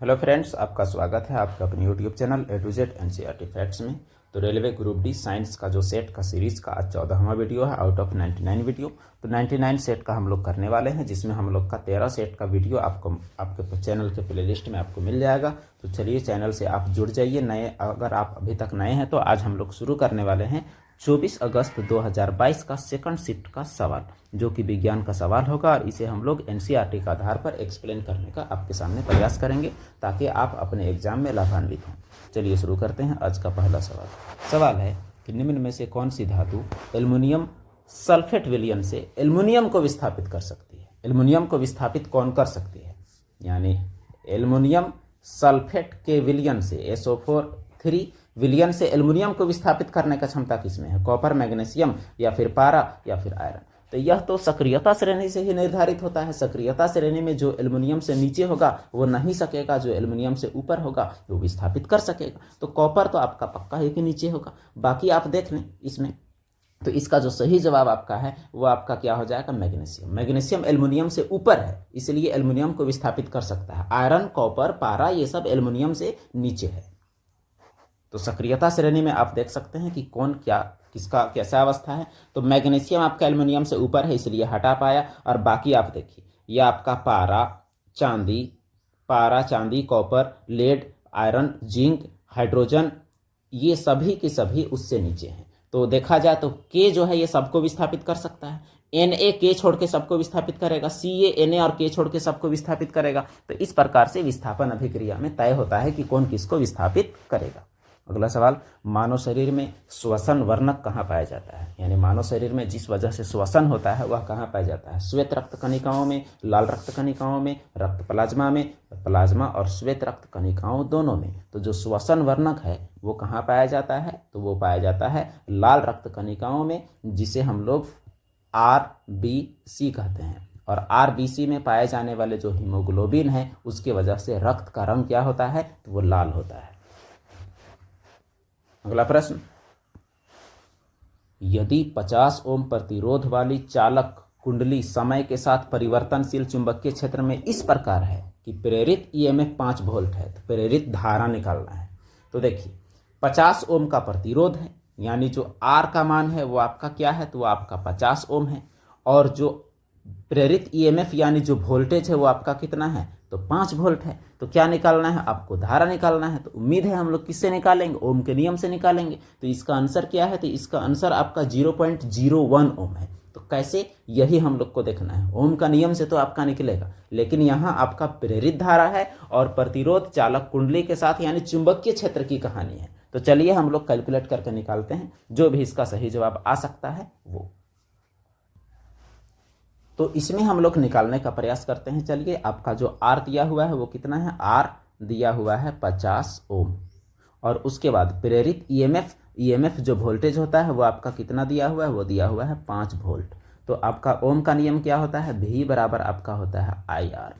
Hello friends, आपका स्वागत है आपका अपने YouTube channel A to Z NCERT facts में। तो रेलवे ग्रुप डी साइंस का जो सेट का सीरीज़ का आज 14वां वीडियो है आउट ऑफ 99 वीडियो। तो 99 सेट का हम लोग करने वाले हैं, जिसमें हम लोग का 13 सेट का वीडियो आपको आपके चैनल के प्लेलिस्ट में आपको मिल जाएगा। तो चलिए चैनल से आप जुड़ जाइए। नए अगर आप अभी तक नए हैं तो आज हम लोग शुरू करने वाले हैं 24 अगस्त 2022 का सेकंड शिफ्ट का सवाल, जो कि विज्ञान का सवाल होगा और इसे हम लोग एनसीईआरटी का आधार पर एक्सप्लेन करने का आपके सामने प्रयास करेंगे ताकि आप अपने एग्जाम में लाभान्वित हों। चलिए शुरू करते हैं आज का पहला सवाल। सवाल है कि निम्न में से कौन सी धातु एल्युमिनियम सल्फेट विलयन से एल्युमिनियम को विस्थापित कर सकती है। एल्युमिनियम को विस्थापित कौन कर सकती है, यानी एल्युमिनियम सल्फेट के विलयन से SO4 विलयन से एल्युमिनियम को विस्थापित करने का क्षमता किसमें है? कॉपर, मैग्नीशियम या फिर पारा या फिर आयरन। तो यह तो सक्रियता श्रेणी से ही निर्धारित होता है। सक्रियता श्रेणी में जो एल्युमिनियम से नीचे होगा वो नहीं सकेगा, जो एल्युमिनियम से ऊपर होगा वो विस्थापित कर सकेगा। तो कॉपर तो आपका पक्का है कि नीचे होगा। बाकी आप देख लें इसमें। तो इसका जो सही जवाब आपका है वो आपका क्या हो जाएगा? मैग्नीशियम। मैग्नीशियम एल्युमिनियम से ऊपर है, इसलिए एल्युमिनियम को विस्थापित कर सकता है। आयरन, कॉपर, पारा ये सब एल्युमिनियम से नीचे है। तो सक्रियता श्रेणी में आप देख सकते हैं कि कौन क्या किसका कैसा अवस्था है। तो मैग्नीशियम आपका एल्युमिनियम से ऊपर है, इसलिए हटा पाया। और बाकी आप देखिए, ये आपका पारा, चांदी, copper, lead, iron, zinc, hydrogen, ये सभी के सभी उससे नीचे हैं। तो देखा जाए तो के जो है ये सबको विस्थापित कर सकता है। Na के छोड़ के सबको विस्थापित करेगा, Ca Na और के छोड़ के सबको विस्थापित करेगा। तो इस प्रकार से विस्थापन अभिक्रिया में तय होता है कि कौन किसको विस्थापित करेगा। अगला सवाल, मानव शरीर में श्वसन वर्णक कहाँ पाया जाता है? यानी मानव शरीर में जिस वजह से श्वसन होता है वह कहाँ पाया जाता है? श्वेत रक्त कणिकाओं में, लाल रक्त कणिकाओं में, रक्त प्लाज्मा में, प्लाज्मा और श्वेत रक्त कणिकाओं दोनों में। तो जो श्वसन वर्णक है वो कहाँ पाया जाता है? तो वो पाया जाता है लाल रक्त कणिकाओं में, जिसे हम लोग RBC कहते हैं। और RBC में पाए जाने वाले जो हीमोग्लोबिन है उसकी वजह से रक्त का रंग क्या होता है? तो वो लाल होता है। अगला प्रश्न, यदि 50 ओम प्रतिरोध वाली चालक कुंडली समय के साथ परिवर्तनशील चुंबकीय क्षेत्र में इस प्रकार है कि प्रेरित EMF 5 वोल्ट है, तो प्रेरित धारा निकालना है। तो देखिए 50 ओम का प्रतिरोध है, यानी जो R का मान है वो आपका क्या है? तो वो आपका 50 ओम है। और जो प्रेरित EMF यानी जो वोल्टेज है वो आपका कितना है? तो 5 वोल्ट है। तो क्या निकालना है? आपको धारा निकालना है। तो उम्मीद है हम लोग किससे निकालेंगे? ओम के नियम से निकालेंगे। तो इसका आंसर क्या है? तो इसका आंसर आपका 0.01 ओम है। तो कैसे, यही हम लोग को देखना है। ओम का नियम से तो आपका निकलेगा, लेकिन यहाँ आपका प्रेरित धारा है और प्रतिरोध चालक कुंडली के साथ यानी चुंबकीय क्षेत्र की कहानी है। तो चलिए हम लोग कैलकुलेट करके निकालते हैं, जो भी इसका सही जवाब आ सकता है वो। तो इसमें हम लोग निकालने का प्रयास करते हैं। चलिए, आपका जो R दिया हुआ है वो कितना है? R दिया हुआ है 50 ओम। और उसके बाद प्रेरित EMF जो वोल्टेज होता है वो आपका कितना दिया हुआ है? वो दिया हुआ है 5 वोल्ट। तो आपका ओम का नियम क्या होता है? V बराबर आपका होता है IR।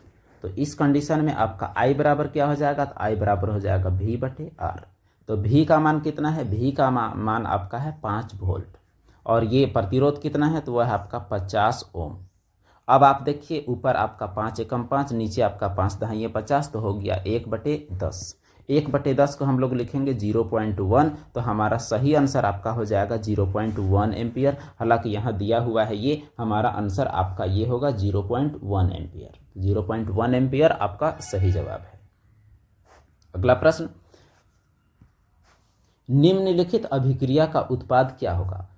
तो इस कंडीशन में आपका I बराबर क्या हो जाएगा? तो I बराबर हो जाएगा V/R। तो V का मान कितना है? V का मान आपका है 5 वोल्ट। और ये प्रतिरोध कितना है? तो वह है आपका 50 ओम। अब आप देखिए, ऊपर आपका 5 एकम 5, नीचे आपका 5 दहाइये 50, तो हो गया 1/10। 1/10 को हम लोग लिखेंगे 0.1, तो हमारा सही आंसर आपका हो जाएगा 0.1 एम्पियर। हालांकि यहाँ दिया हुआ है ये, हमारा आंसर आपका ये होगा 0.1 एम्पियर। 0.1 एम्पियर आपका सही जवाब है। अगला प्रश्न, निम्नलिखित अभिक्रिया का उत्पाद क्या होगा?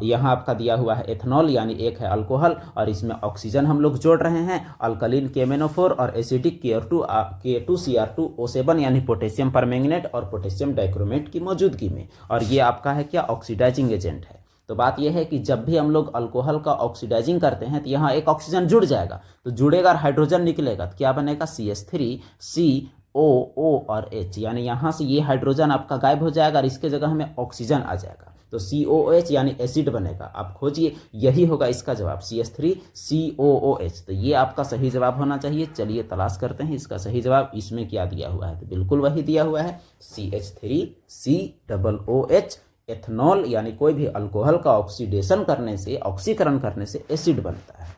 यहाँ आपका दिया हुआ है एथनॉल, यानी एक है अल्कोहल और इसमें ऑक्सीजन हम लोग जोड़ रहे हैं। अल्कलीन KMnO4 और एसिडिक K2Cr2O7 यानी पोटेशियम परमैंगनेट और पोटेशियम डाइक्रोमेट की मौजूदगी में। और ये आपका है क्या? ऑक्सीडाइजिंग एजेंट है। तो बात यह है कि जब भी हम लोग अल्कोहल का ऑक्सीडाइजिंग करते हैं तो यहाँ एक ऑक्सीजन जुड़ जाएगा, तो जुड़ेगा और हाइड्रोजन निकलेगा, तो क्या बनेगा? CH3 COO और H, यानी यहाँ से ये हाइड्रोजन आपका गायब हो जाएगा और इसके जगह हमें ऑक्सीजन आ जाएगा। तो COOH यानी एसिड बनेगा। आप खोजिए, यही होगा इसका जवाब, CH3 COOH। तो ये आपका सही जवाब होना चाहिए। चलिए तलाश करते हैं इसका सही जवाब। इसमें क्या दिया हुआ है? तो बिल्कुल वही दिया हुआ है, CH3 COOH। एथनॉल यानी कोई भी अल्कोहल का ऑक्सीडेशन करने से, ऑक्सीकरण करने से एसिड बनता है।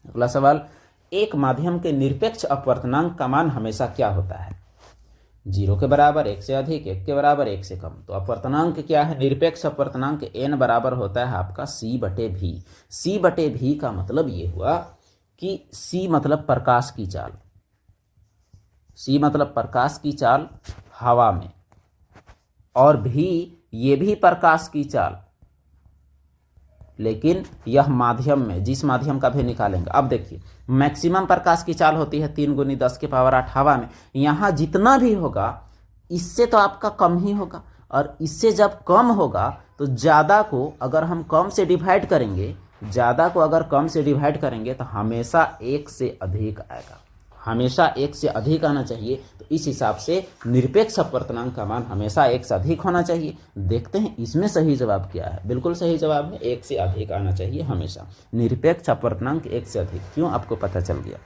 अगला सवाल, एक माध्यम के निरपेक्ष अपवर्तनांक का मान हमेशा क्या होता है? 0 के बराबर, 1 से अधिक, 1 के बराबर, 1 से कम। तो अपवर्तनांक क्या है? निरपेक्ष अपवर्तनांक n बराबर होता है आपका c/v। c/v का मतलब ये हुआ कि c मतलब प्रकाश की चाल, c मतलब प्रकाश की चाल हवा में, और v ये भी प्रकाश की चाल, लेकिन यह माध्यम में, जिस माध्यम का भी निकालेंगे। अब देखिए, मैक्सिमम प्रकाश की चाल होती है 3 × 10⁸ हवा में। यहाँ जितना भी होगा इससे तो आपका कम ही होगा, और इससे जब कम होगा तो ज़्यादा को अगर हम कम से डिवाइड करेंगे, ज़्यादा को अगर कम से डिवाइड करेंगे तो हमेशा 1 से अधिक आएगा, हमेशा 1 से अधिक आना चाहिए। तो इस हिसाब से निरपेक्ष अपवर्तनांक का मान हमेशा 1 से अधिक होना चाहिए। देखते हैं इसमें सही जवाब क्या है। बिल्कुल सही जवाब है 1 से अधिक आना चाहिए हमेशा। निरपेक्ष अपवर्तनांक 1 से अधिक। क्यों? आपको पता चल गया।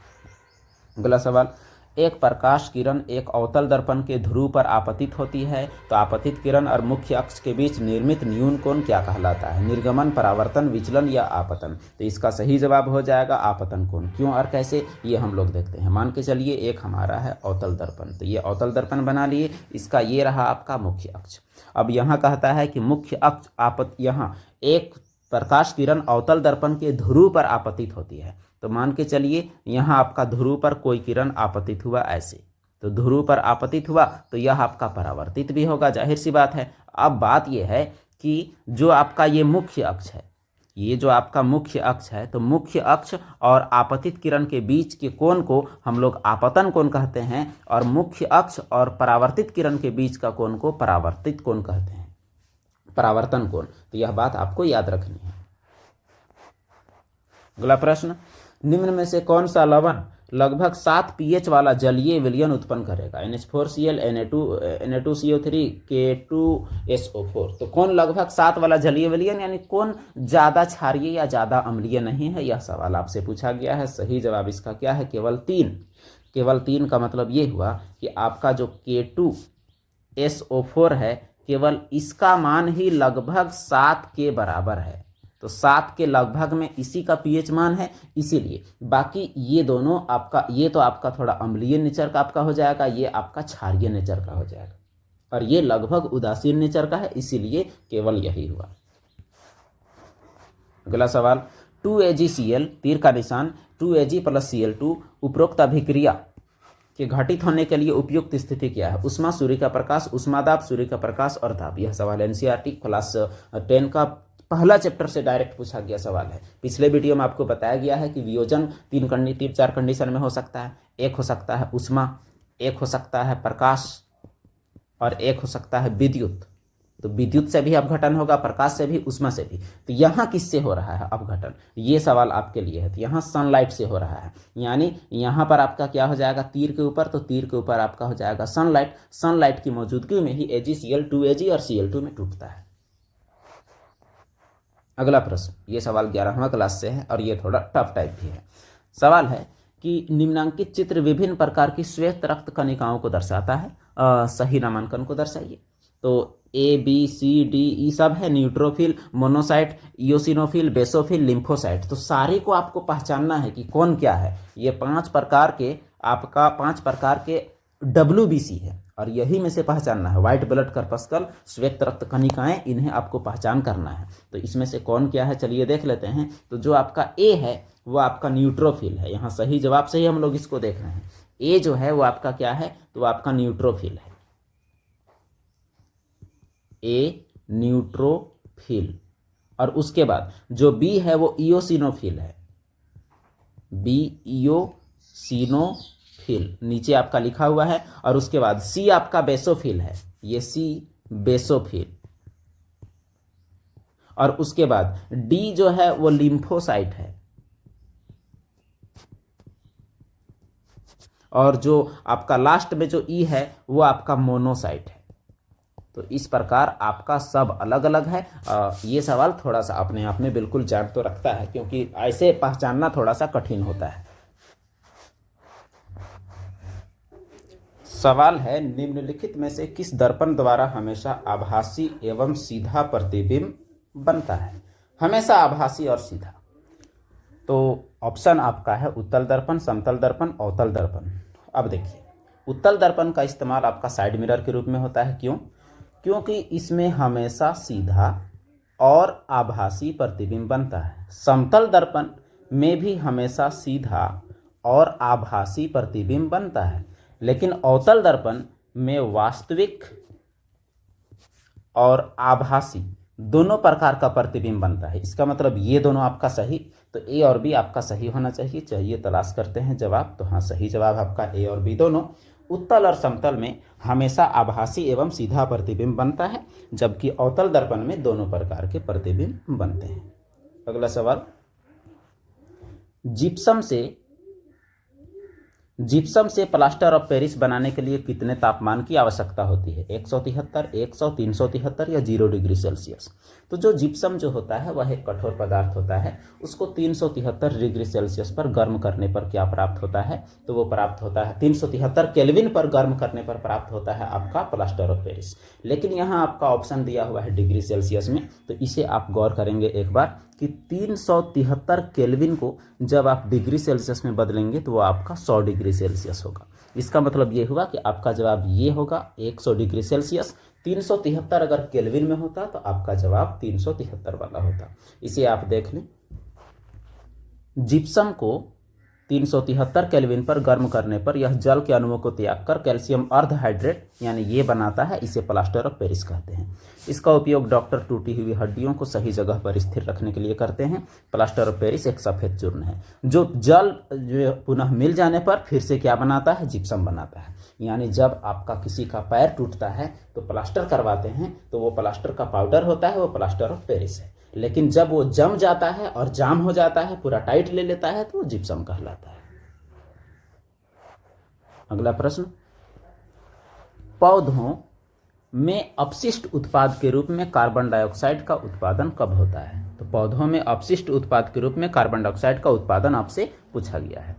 अगला सवाल, एक प्रकाश किरण एक अवतल दर्पण के ध्रुव पर आपतित होती है, तो आपतित किरण और मुख्य अक्ष के बीच निर्मित न्यून कोण क्या कहलाता है? निर्गमन, परावर्तन, विचलन या आपतन? तो इसका सही जवाब हो जाएगा आपतन कोण। क्यों और कैसे, ये हम लोग देखते हैं। मान के चलिए एक हमारा है अवतल दर्पण, तो ये अवतल दर्पण बना लिए, इसका ये रहा आपका मुख्य अक्ष। अब यहाँ कहता है कि मुख्य अक्ष यहाँ एक प्रकाश किरण अवतल दर्पण के ध्रुव पर आपतित होती है। तो मान के चलिए यहाँ आपका ध्रुव पर कोई किरण आपतित हुआ ऐसे, तो ध्रुव पर आपतित हुआ तो यह आपका परावर्तित भी होगा, जाहिर सी बात है। अब बात यह है कि जो आपका ये मुख्य अक्ष है, ये जो आपका मुख्य अक्ष है, तो मुख्य अक्ष और आपतित किरण के बीच के कोण को हम लोग आपतन कोण कहते हैं, और मुख्य अक्ष और परावर्तित किरण के बीच का कोण को परावर्तित कोण कहते हैं, परावर्तन कोण। तो यह बात आपको याद रखनी है। अगला प्रश्न, निम्न में से कौन सा लवण लगभग 7 pH वाला जलीय विलयन उत्पन्न करेगा? NH4Cl, Na2CO3, K2SO4। तो कौन लगभग 7 वाला जलीय विलयन, यानी कौन ज्यादा क्षारीय या ज्यादा अम्लीय नहीं है, यह सवाल आपसे पूछा गया है। सही जवाब इसका क्या है? केवल 3। केवल 3 का मतलब ये हुआ कि आपका जो K2SO4 है, केवल इसका मान ही लगभग 7 के बराबर है। तो 7 के लगभग में इसी का pH मान है, इसीलिए। बाकी ये दोनों आपका, ये तो आपका थोड़ा अम्लीय नेचर का आपका हो जाएगा, ये आपका क्षारीय नेचर का हो जाएगा, और ये लगभग उदासीन नेचर का है, इसीलिए केवल यही हुआ। अगला सवाल, 2AgCl तीर का निशान 2Ag + Cl2 उपरोक्त अभिक्रिया के घटित होने के लिए उपयुक्त स्थिति क्या है? उष्मा, सूर्य का प्रकाश, उष्मादाब, सूर्य का प्रकाश और दाब। यह सवाल NCERT क्लास 10 का पहला चैप्टर से डायरेक्ट पूछा गया सवाल है। पिछले वीडियो में आपको बताया गया है कि वियोजन 3-4 कंडीशन में हो सकता है। एक हो सकता है उष्मा, एक हो सकता है प्रकाश, और एक हो सकता है विद्युत। तो विद्युत से भी अपघटन होगा, प्रकाश से भी, उष्मा से भी। तो यहाँ किससे हो रहा है अपघटन? ये सवाल आपके लिए है। तो यहाँ सनलाइट से हो रहा है, यानी यहाँ पर आपका क्या हो जाएगा? तीर के ऊपर, तो तीर के ऊपर आपका हो जाएगा सनलाइट। सनलाइट की मौजूदगी में ही AgCl 2Ag और Cl2 में टूटता है। अगला प्रश्न, ये सवाल 11वां क्लास से है और ये थोड़ा टफ टाइप भी है। सवाल है कि निम्नांकित चित्र विभिन्न प्रकार की श्वेत रक्त कणिकाओं को दर्शाता है, सही नामांकन को दर्शाइए। तो ABCDE सब है, न्यूट्रोफिल, मोनोसाइट, इयोसिनोफिल, बेसोफिल, लिम्फोसाइट। तो सारे को आपको पहचानना है कि कौन क्या है। ये 5 प्रकार के आपका 5 प्रकार के WBC है, और यही में से पहचानना है। व्हाइट ब्लड कर्पस्कल, श्वेत रक्त कणिकाएं, इन्हें आपको पहचान करना है। तो इसमें से कौन क्या है, चलिए देख लेते हैं। तो जो आपका A है वो आपका न्यूट्रोफिल है। यहाँ सही जवाब से ही हम लोग इसको देख रहे हैं। A जो है वो आपका क्या है, तो आपका न्यूट्रोफिल है। A neutrophil. और उसके बाद जो B है वो इयोसिनोफिल है। B इयोसिनोफिल नीचे आपका लिखा हुआ है। और उसके बाद C आपका बेसोफिल है, ये C बेसोफिल। और उसके बाद D जो है वो लिम्फोसाइट है। और जो आपका लास्ट में जो E है वो आपका मोनोसाइट है। तो इस प्रकार आपका सब अलग अलग है। ये सवाल थोड़ा सा अपने आप में बिल्कुल जान तो रखता है, क्योंकि ऐसे पहचानना थोड़ा सा कठिन होता है। सवाल है, निम्नलिखित में से किस दर्पण द्वारा हमेशा आभासी एवं सीधा प्रतिबिंब बनता है? हमेशा आभासी और सीधा। तो ऑप्शन आपका है उत्तल दर्पण, समतल दर्पण, अवतल दर्पण। अब देखिए, उत्तल दर्पण का इस्तेमाल आपका साइड मिरर के रूप में होता है। क्यों? क्योंकि इसमें हमेशा सीधा और आभासी प्रतिबिंब बनता है। समतल दर्पण में भी हमेशा सीधा और आभासी प्रतिबिंब बनता है, लेकिन अवतल दर्पण में वास्तविक और आभासी दोनों प्रकार का प्रतिबिंब बनता है। इसका मतलब ये दोनों आपका सही, तो ए और बी आपका सही होना चाहिए। चलिए तलाश करते हैं जवाब। तो हाँ, सही जवाब आपका ए और बी दोनों। उत्तल और समतल में हमेशा आभासी एवं सीधा प्रतिबिंब बनता है, जबकि अवतल दर्पण में दोनों प्रकार के प्रतिबिंब बनते हैं। अगला सवाल, जिप्सम से प्लास्टर ऑफ पेरिस बनाने के लिए कितने तापमान की आवश्यकता होती है? 173, 100, 373 या 0 डिग्री सेल्सियस? तो जो जिप्सम जो होता है वह एक कठोर पदार्थ होता है। उसको 373 डिग्री सेल्सियस पर गर्म करने पर क्या प्राप्त होता है? तो वो प्राप्त होता है 373 केल्विन पर गर्म करने पर प्राप्त होता है आपका प्लास्टर ऑफ पेरिस। लेकिन यहाँ आपका ऑप्शन दिया हुआ है डिग्री सेल्सियस में, तो इसे आप गौर करेंगे एक बार कि 373 केल्विन को जब आप डिग्री सेल्सियस में बदलेंगे तो वो आपका 100 डिग्री सेल्सियस होगा। इसका मतलब ये हुआ कि आपका जवाब ये होगा 100 डिग्री सेल्सियस। 373 अगर केल्विन में होता तो आपका जवाब 373 वाला होता। इसे आप देख लें, जिप्सम को 373 केल्विन पर गर्म करने पर यह जल के अणुओं को त्याग कर कैल्शियम अर्धहाइड्रेट यानी ये बनाता है। इसे प्लास्टर ऑफ पेरिस कहते हैं। इसका उपयोग डॉक्टर टूटी हुई हड्डियों को सही जगह पर स्थिर रखने के लिए करते हैं। प्लास्टर ऑफ पेरिस एक सफ़ेद चूर्ण है जो जल जो पुनः मिल जाने पर फिर से क्या बनाता है? जिप्सम बनाता है। यानी जब आपका किसी का पैर टूटता है तो प्लास्टर करवाते हैं, तो वो प्लास्टर का पाउडर होता है, वो प्लास्टर ऑफ पेरिस है। लेकिन जब वो जम जाता है और जाम हो जाता है, पूरा टाइट ले लेता है, तो वो जिप्सम कहलाता है। अगला प्रश्न, पौधों में अपशिष्ट उत्पाद के रूप में कार्बन डाइऑक्साइड का उत्पादन कब होता है? तो पौधों में अपशिष्ट उत्पाद के रूप में कार्बन डाइऑक्साइड का उत्पादन आपसे पूछा गया है।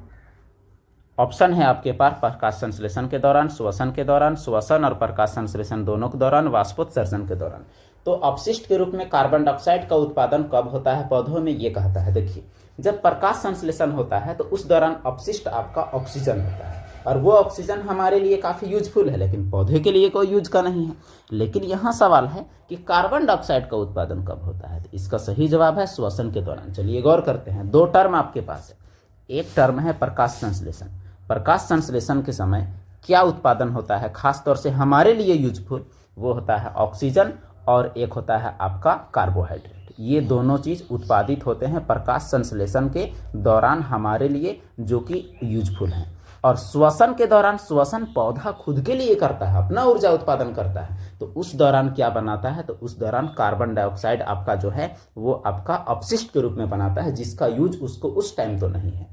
ऑप्शन है आपके पास प्रकाश संश्लेषण के दौरान, श्वसन के दौरान, श्वसन और प्रकाश संश्लेषण दोनों के दौरान, वाष्पोत्सर्जन के दौरान। तो अपशिष्ट के रूप में कार्बन डाइऑक्साइड का उत्पादन कब होता है पौधों में? ये कहता है, देखिए, जब प्रकाश संश्लेषण होता है तो उस दौरान अपशिष्ट आपका ऑक्सीजन होता है, और वो ऑक्सीजन हमारे लिए काफ़ी यूजफुल है, लेकिन पौधे के लिए कोई यूज का नहीं है। लेकिन यहाँ सवाल है कि कार्बन डाइऑक्साइड का उत्पादन कब होता है? तो इसका सही जवाब है श्वसन के दौरान। चलिए गौर करते हैं, दो टर्म आपके पास है। एक टर्म है प्रकाश संश्लेषण। प्रकाश संश्लेषण के समय क्या उत्पादन होता है खासतौर से हमारे लिए यूजफुल? वो होता है ऑक्सीजन, और एक होता है आपका कार्बोहाइड्रेट। ये दोनों चीज़ उत्पादित होते हैं प्रकाश संश्लेषण के दौरान हमारे लिए, जो कि यूजफुल हैं। और श्वसन के दौरान, श्वसन पौधा खुद के लिए करता है, अपना ऊर्जा उत्पादन करता है, तो उस दौरान क्या बनाता है? तो उस दौरान कार्बन डाइऑक्साइड आपका जो है वो आपका अपशिष्ट के रूप में बनाता है, जिसका यूज उसको उस टाइम तो नहीं है।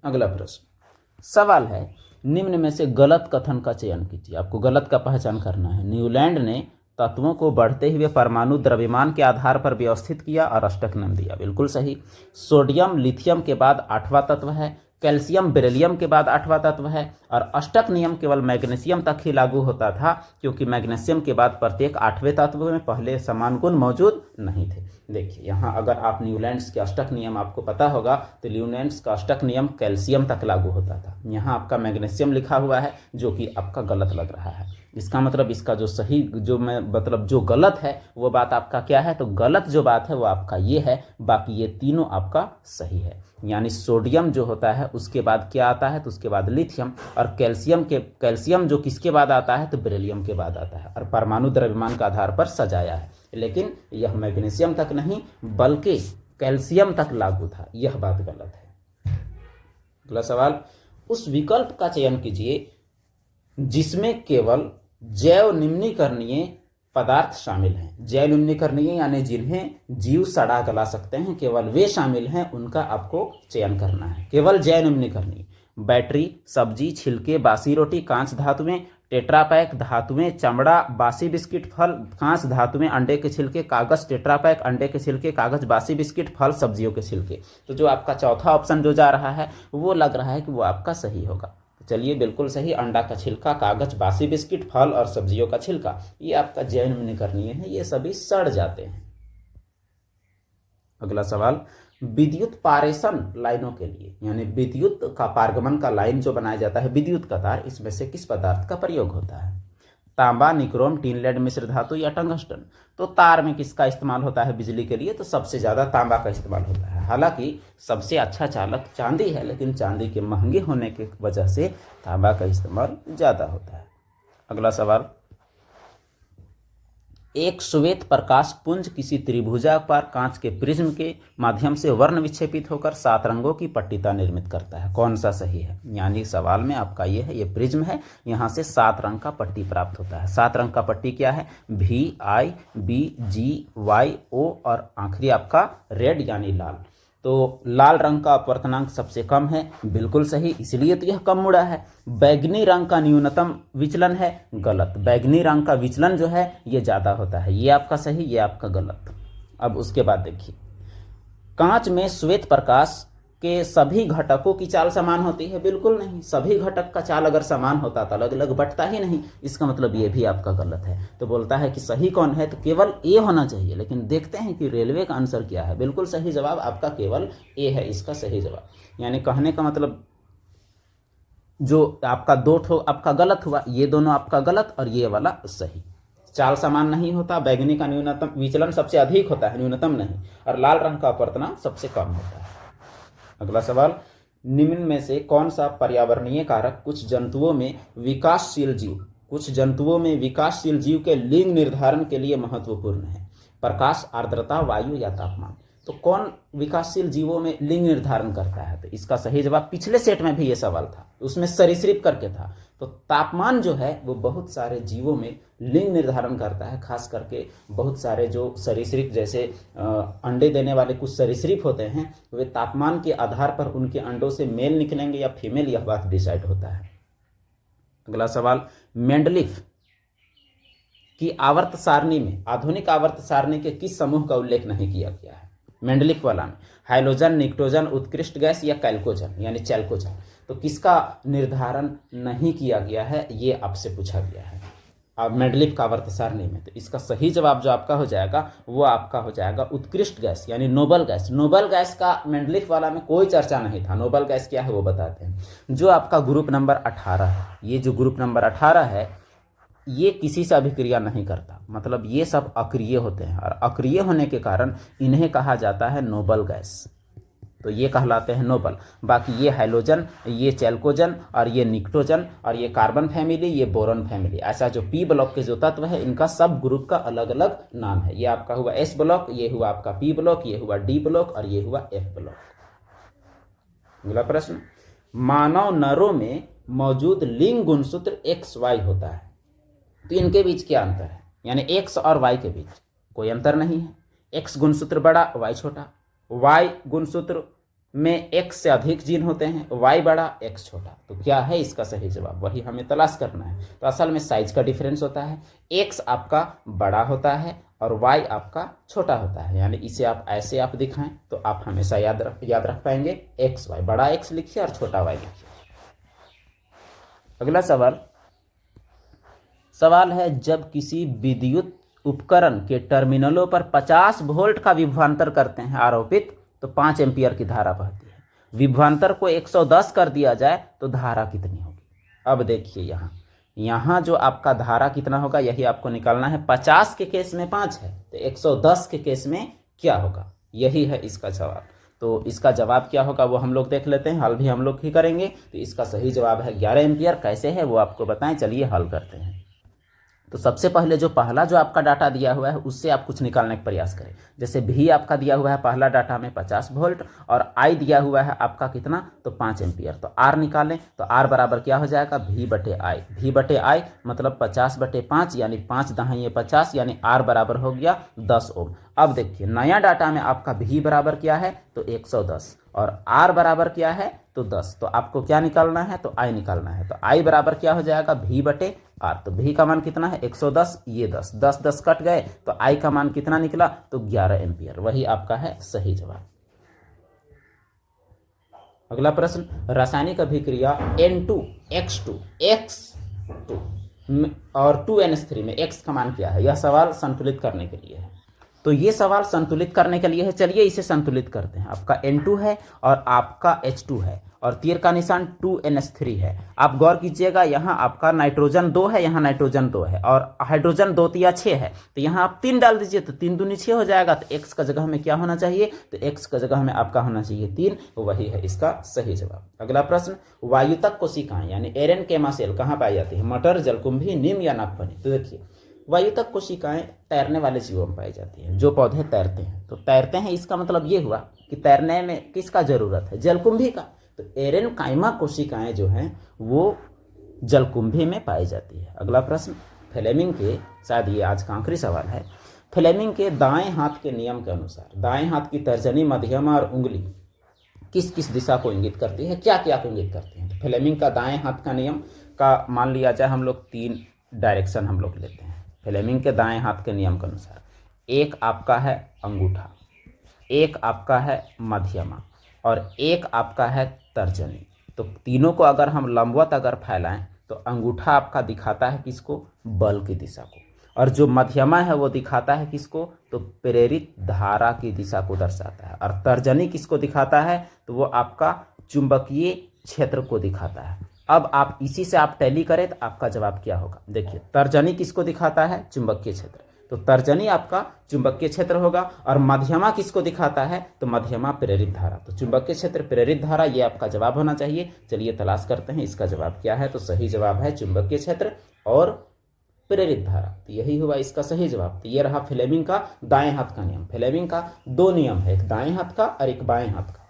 अगला प्रश्न, सवाल है, निम्न में से गलत कथन का चयन कीजिए। आपको गलत का पहचान करना है। न्यूलैंड ने तत्वों को बढ़ते हुए परमाणु द्रव्यमान के आधार पर व्यवस्थित किया और अष्टक नाम दिया। बिल्कुल सही। सोडियम लिथियम के बाद 8वां तत्व है, कैल्शियम बेरिलियम के बाद 8वां तत्व है, और अष्टक नियम केवल मैग्नीशियम तक ही लागू होता था, क्योंकि मैग्नीशियम के बाद प्रत्येक 8वें तत्व में पहले समान गुण मौजूद नहीं थे। देखिए यहाँ अगर आप न्यूलैंड्स के अष्टक नियम आपको पता होगा तो न्यूलैंड्स का अष्टक नियम कैल्शियम तक लागू होता था। यहाँ आपका मैग्नीशियम लिखा हुआ है, जो कि आपका गलत लग रहा है। इसका मतलब इसका जो सही जो गलत है वो बात आपका क्या है? तो गलत जो बात है वो आपका ये है, बाकी ये तीनों आपका सही है। यानी सोडियम जो होता है उसके बाद क्या आता है? तो उसके बाद लिथियम, और कैल्शियम जो किसके बाद आता है? तो बेरिलियम के बाद आता है, और परमाणु द्रव्यमान के आधार पर सजाया है। लेकिन यह मैग्नीशियम तक नहीं बल्कि कैल्शियम तक लागू था। यह बात गलत है। अगला सवाल, उस विकल्प का चयन कीजिए जिसमें केवल जैव निम्नीकरणीय पदार्थ शामिल हैं। जैव निम्नीकरणीय यानी जिन्हें जीव सड़ा गला सकते हैं, केवल वे शामिल हैं, उनका आपको चयन करना है। केवल जैव निम्नीकरणीय: बैटरी, सब्जी, छिलके, बासी रोटी, कांच धातुएं, टेट्रापैक धातुएं, चमड़ा, बासी बिस्किट, फल, कांच धातुएं, अंडे के छिलके, कागज, टेट्रापैक, अंडे के छिलके, कागज, बासी बिस्किट, फल, सब्जियों के छिलके। तो जो आपका चौथा ऑप्शन जो जा रहा है वो लग रहा है कि वो आपका सही होगा। चलिए बिल्कुल सही, अंडा का छिलका, कागज, बासी बिस्किट, फल और सब्जियों का छिलका, ये आपका जैव निम्नीकरणीय है, ये सभी सड़ जाते हैं। अगला सवाल, विद्युत पारेषण लाइनों के लिए यानी विद्युत का पारगमन का लाइन जो बनाया जाता है विद्युत का तार, इसमें से किस पदार्थ का प्रयोग होता है? तांबा, निक्रोम, टीन लेड मिश्र धातु या टंगस्टन। तो तार में किसका इस्तेमाल होता है बिजली के लिए? तो सबसे ज़्यादा तांबा का इस्तेमाल होता है। हालांकि सबसे अच्छा चालक चांदी है, लेकिन चांदी के महंगे होने की वजह से तांबा का इस्तेमाल ज़्यादा होता है। अगला सवाल, एक श्वेत प्रकाश पुंज किसी त्रिभुजाकार कांच के प्रिज्म के माध्यम से वर्ण विक्षेपित होकर 7 रंगों की पट्टिका निर्मित करता है। कौन सा सही है? यानी सवाल में आपका ये है, ये प्रिज्म है, यहाँ से 7 रंग का पट्टी प्राप्त होता है। 7 रंग का पट्टी क्या है? VI, BG, YO और आखिरी आपका रेड यानी लाल। तो लाल रंग का अपवर्तनांक सबसे कम है, बिल्कुल सही, इसलिए तो यह कम मुड़ा है। बैगनी रंग का न्यूनतम विचलन है, गलत। बैगनी रंग का विचलन जो है ये ज़्यादा होता है, ये आपका सही, ये आपका गलत। अब उसके बाद देखिए, कांच में श्वेत प्रकाश के सभी घटकों की चाल समान होती है? बिल्कुल नहीं। सभी घटक का चाल अगर समान होता तो अलग अलग बटता ही नहीं, इसका मतलब ये भी आपका गलत है। तो बोलता है कि सही कौन है? तो केवल ए होना चाहिए, लेकिन देखते हैं कि रेलवे का आंसर क्या है। बिल्कुल सही जवाब आपका केवल ए है, इसका सही जवाब। यानी कहने का मतलब जो आपका 2 ठो आपका गलत हुआ, ये दोनों आपका गलत और ये वाला सही। चाल समान नहीं होता, बैगनी का न्यूनतम विचलन सबसे अधिक होता है, न्यूनतम नहीं, और लाल रंग का अपवर्तनांक सबसे कम होता है। अगला सवाल, निम्न में से कौन सा पर्यावरणीय कारक कुछ जंतुओं में विकासशील जीव के लिंग निर्धारण के लिए महत्वपूर्ण है? प्रकाश, आर्द्रता, वायु या तापमान। तो कौन विकासशील जीवों में लिंग निर्धारण करता है? तो इसका सही जवाब, पिछले सेट में भी ये सवाल था, उसमें सरीसृप करके था। तो तापमान जो है वो बहुत सारे जीवों में लिंग निर्धारण करता है, खास करके बहुत सारे जो सरीसृप जैसे अंडे देने वाले कुछ सरीसृप होते हैं, वे तापमान के आधार पर उनके अंडों से मेल निकलेंगे या फीमेल, यह बात डिसाइड होता है। अगला सवाल, मेंडलीफ की आवर्त सारणी में आधुनिक आवर्त सारणी के किस समूह का उल्लेख नहीं किया गया है? मेंडलीफ वाला में हाइड्रोजन, निक्टोजन, उत्कृष्ट गैस या कैल्कोजन यानी चैल्कोजन। तो किसका निर्धारण नहीं किया गया है, ये आपसे पूछा गया है अब मेंडलीफ का आवर्त सारणी में। तो इसका सही जवाब जो आपका हो जाएगा वो आपका हो जाएगा उत्कृष्ट गैस यानी नोबल गैस। नोबल गैस का मेंडलीफ वाला में कोई चर्चा नहीं था। नोबल गैस क्या है वो बताते हैं। जो आपका ग्रुप नंबर 18 है, ये जो ग्रुप नंबर 18 है ये किसी से अभिक्रिया नहीं करता, मतलब ये सब अक्रिय होते हैं, और अक्रिय होने के कारण इन्हें कहा जाता है नोबल गैस। तो ये कहलाते हैं नोबल। बाकी ये हाइड्रोजन, ये चैल्कोजन और ये निक्टोजन और ये कार्बन फैमिली, ये बोरॉन फैमिली, ऐसा जो पी ब्लॉक के जो तत्व है इनका सब ग्रुप का अलग अलग नाम है। ये आपका हुआ एस ब्लॉक, ये हुआ आपका पी ब्लॉक, ये हुआ डी ब्लॉक और ये हुआ एफ ब्लॉक। अगला प्रश्न, मानव नरों में मौजूद लिंग गुणसूत्र XY होता है, तो इनके बीच क्या अंतर है? यानी एक्स और वाई के बीच कोई अंतर नहीं है। एक्स गुणसूत्र बड़ा, वाई छोटा। वाई गुणसूत्र में एक्स से अधिक जीन होते हैं, वाई बड़ा एक्स छोटा। तो क्या है इसका सही जवाब, वही हमें तलाश करना है। तो असल में साइज का डिफरेंस होता है, एक्स आपका बड़ा होता है और वाई आपका छोटा होता है। यानी इसे आप ऐसे आप दिखाएं तो आप हमेशा याद रख पाएंगे, एक्स वाई, बड़ा एक्स लिखिए और छोटा वाई लिखिए। अगला सवाल है, जब किसी विद्युत उपकरण के टर्मिनलों पर 50 वोल्ट का विभवांतर करते हैं आरोपित, तो 5 एम्पियर की धारा बहती है। विभवांतर को 110 कर दिया जाए तो धारा कितनी होगी? अब देखिए यहाँ जो आपका धारा कितना होगा यही आपको निकालना है। 50 के केस में 5 है, तो 110 के केस में क्या होगा, यही है इसका जवाब। तो इसका जवाब क्या होगा वो हम लोग देख लेते हैं, हल भी हम लोग ही करेंगे। तो इसका सही जवाब है 11 एम्पियर। कैसे है वो आपको बताएं, चलिए हल करते हैं। तो सबसे पहले जो पहला जो आपका डाटा दिया हुआ है उससे आप कुछ निकालने का प्रयास करें। जैसे भी आपका दिया हुआ है पहला डाटा में 50 वोल्ट और आई दिया हुआ है आपका कितना, तो 5 एम्पियर। तो आर निकालें, तो आर बराबर क्या हो जाएगा, V बटे आई। V बटे आई मतलब 50 बटे 5 यानी 5 दहाई 50 यानी आर बराबर हो गया 10 ओम। अब देखिए नया डाटा में आपका V बराबर क्या है, तो 110 और आर बराबर क्या है, तो 10। तो आपको क्या निकालना है, तो आई निकालना है। तो आई बराबर क्या हो जाएगा, V बटे आर। तो V का मान कितना है 110, ये 10 10 10 कट गए, तो आई का मान कितना निकला, तो 11 एम्पियर। वही आपका है सही जवाब। अगला प्रश्न, रासायनिक अभिक्रिया N2X2 और 2NH3 में X का मान क्या है? यह सवाल संतुलित करने के लिए है। तो ये सवाल संतुलित करने के लिए है। चलिए इसे संतुलित करते हैं। आपका N2 है और आपका H2 है और तीर का निशान 2NH3 है। आप गौर कीजिएगा, यहाँ आपका नाइट्रोजन 2 है, यहाँ नाइट्रोजन 2 है और हाइड्रोजन 2 तिया 6 है। तो यहाँ आप 3 डाल दीजिए तो 3 दूनी 6 हो जाएगा। तो x का जगह में क्या होना चाहिए? तो x का जगह में आपका होना चाहिए 3। वही है इसका सही जवाब। अगला प्रश्न, वायुतक कोशिकाएं यानी एरेनकेमा सेल कहाँ पाई जाती है? मटर, जलकुंभी, नीम या नागफनी? तो देखिए, वायुतक कोशिकाएं तैरने वाले जीवों में पाई जाती हैं, जो पौधे तैरते हैं। तो तैरते हैं इसका मतलब ये हुआ कि तैरने में किसका जरूरत है? जलकुंभी का। तो एरेनकाइमा कोशिकाएं जो हैं वो जलकुंभी में पाई जाती है। अगला प्रश्न, फ्लेमिंग के, शायद ये आज का आखिरी सवाल है, फ्लेमिंग के दाएं हाथ के नियम के अनुसार दाएं हाथ की तर्जनी, मध्यमा और उंगली किस किस दिशा को इंगित करती है? क्या क्या को इंगित करती है? तो फ्लेमिंग का दाएं हाथ का नियम का मान लिया जाए हम लोग 3 डायरेक्शन हम लोग लेते हैं फ्लेमिंग के दाएं हाथ के नियम के अनुसार। एक आपका है अंगूठा, एक आपका है मध्यमा और एक आपका है तर्जनी। तो तीनों को अगर हम लंबवत अगर फैलाएं तो अंगूठा आपका दिखाता है किसको? बल की दिशा को। और जो मध्यमा है वो दिखाता है किसको? तो प्रेरित धारा की दिशा को दर्शाता है। और तर्जनी किसको दिखाता है? तो वो आपका चुंबकीय क्षेत्र को दिखाता है। अब आप इसी से आप टैली करें तो आपका जवाब क्या होगा? देखिए, तर्जनी किसको दिखाता है? चुंबकीय क्षेत्र। तो तर्जनी आपका चुंबकीय क्षेत्र होगा। और मध्यमा किसको दिखाता है? तो मध्यमा प्रेरित धारा। तो चुंबकीय क्षेत्र, प्रेरित धारा, ये आपका जवाब होना चाहिए। चलिए तलाश करते हैं इसका जवाब क्या है। तो सही जवाब है चुंबकीय क्षेत्र और प्रेरित धारा। तो यही हुआ इसका सही जवाब। तो ये रहा फ्लेमिंग का दाएं हाथ का नियम। फ्लेमिंग का 2 नियम है, एक दाएं हाथ का और एक बाएं हाथ का।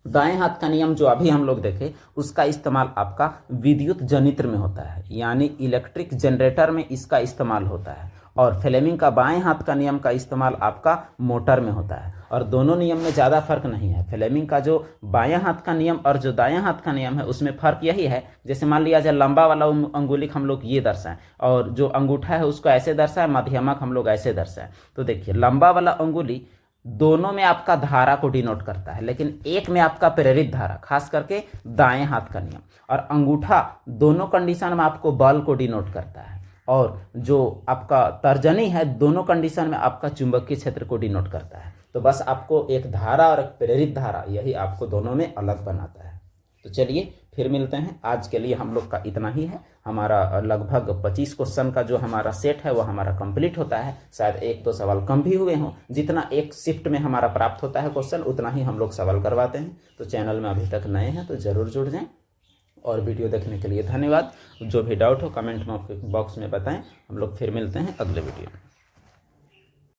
दाएं हाथ का नियम जो अभी हम लोग देखे, उसका इस्तेमाल आपका विद्युत जनित्र में होता है, यानी इलेक्ट्रिक जनरेटर में इसका इस्तेमाल होता है। और फ्लेमिंग का बाएं हाथ का नियम का इस्तेमाल आपका मोटर में होता है। और दोनों नियम में ज़्यादा फर्क नहीं है। फ्लेमिंग का जो बायां हाथ का नियम और जो दायां हाथ का नियम है उसमें फ़र्क यही है, जैसे मान लिया जाए लंबा वाला अंगुली हम लोग ये दर्शाएं और जो अंगूठा है उसको ऐसे दर्शाएं, मध्यमा हम लोग ऐसे दर्शाएं। तो देखिए, लंबा वाला अंगुली दोनों में आपका धारा को डिनोट करता है, लेकिन एक में आपका प्रेरित धारा, खास करके दाएं हाथ का नियम। और अंगूठा दोनों कंडीशन में आपको बल को डिनोट करता है। और जो आपका तर्जनी है दोनों कंडीशन में आपका चुंबकीय क्षेत्र को डिनोट करता है। तो बस आपको एक धारा और एक प्रेरित धारा, यही आपको दोनों में अलग बनाता है। तो चलिए फिर मिलते हैं। आज के लिए हम लोग का इतना ही है। हमारा लगभग 25 क्वेश्चन का जो हमारा सेट है वो हमारा कंप्लीट होता है। शायद 1-2 सवाल कम भी हुए हों। जितना एक शिफ्ट में हमारा प्राप्त होता है क्वेश्चन, उतना ही हम लोग सवाल करवाते हैं। तो चैनल में अभी तक नए हैं तो ज़रूर जुड़ जाएं। और वीडियो देखने के लिए धन्यवाद। जो भी डाउट हो कमेंट बॉक्स में बताएं। हम लोग फिर मिलते हैं अगले वीडियो में।